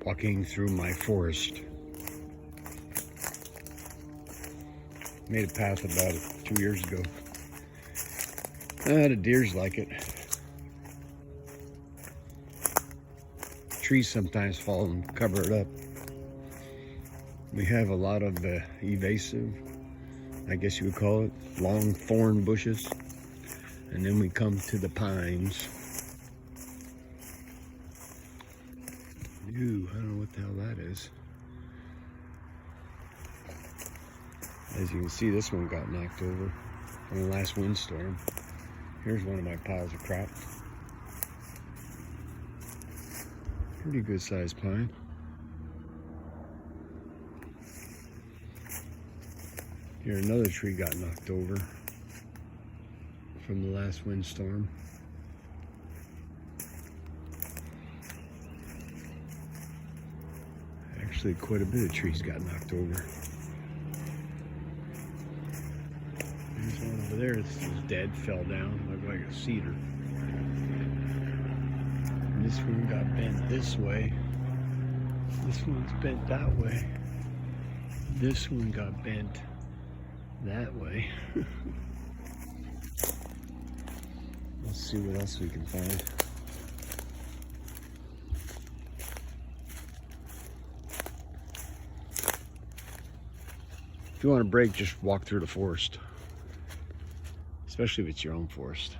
walking through my forest. Made a path about 2 years ago. The deers like it. Trees sometimes fall and cover it up. We have a lot of evasive, I guess you would call it, long thorn bushes. And then we come to the pines. Ooh, I don't know what the hell that is. As you can see, this one got knocked over on the last windstorm. Here's one of my piles of crap. Pretty good sized pine. Here another tree got knocked over from the last windstorm. Actually, quite a bit of trees got knocked over. There's one over there that's dead, fell down, looked like a cedar. And this one got bent this way. This one's bent that way. This one got bent that way. Let's see what else we can find. If you want a break, just walk through the forest. Especially if it's your own forest.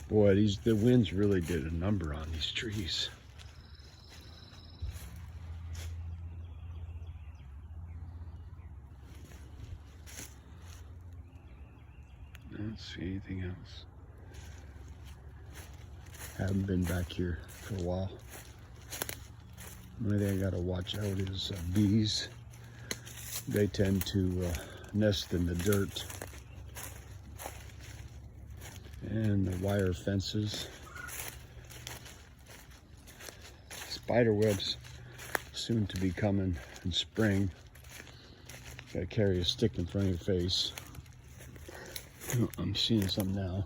Boy, the winds really did a number on these trees. I don't see anything else. Haven't been back here for a while. The only thing I gotta watch out is bees. They tend to nest in the dirt. And the wire fences. Spider webs soon to be coming in spring. Gotta carry a stick in front of your face. Oh, I'm seeing some now.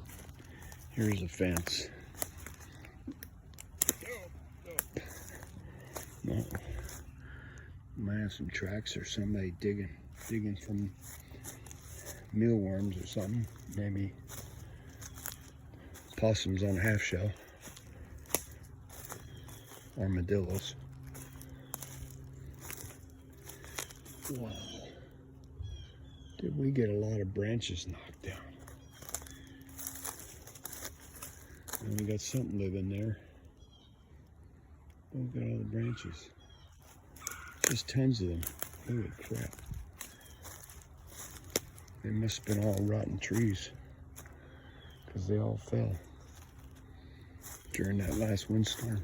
Here's a fence. No. Might have some tracks or somebody digging some mealworms or something. Maybe possums on a half shell. Armadillos. Wow. Did we get a lot of branches knocked down? And we got something living there. Look at all the branches. Just tons of them. Holy crap. They must have been all rotten trees, because they all fell during that last windstorm.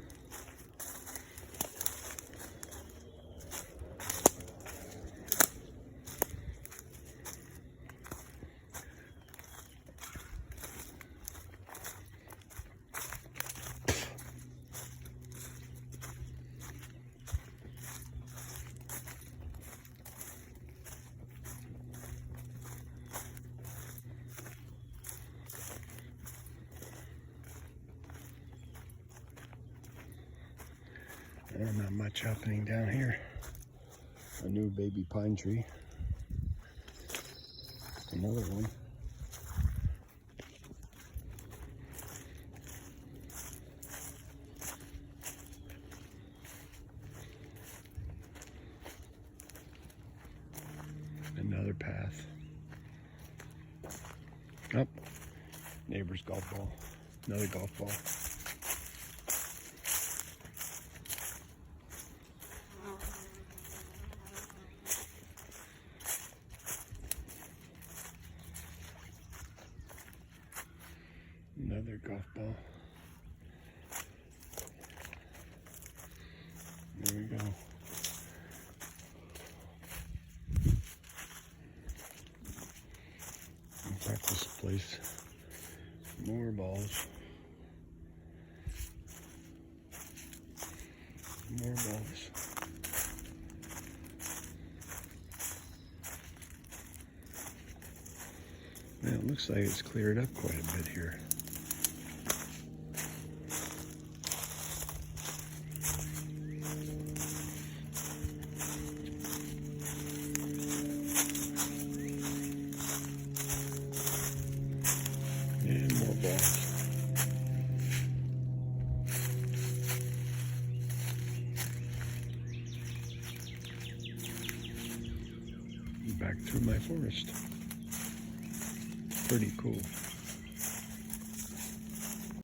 Not much happening down here. A new baby pine tree. Another one. Another path. Up. Oh, neighbor's golf ball. Another golf ball. Another golf ball. There we go. Practice place. More balls. More balls. Man, it looks like it's cleared up quite a bit here. back through my forest. Pretty cool.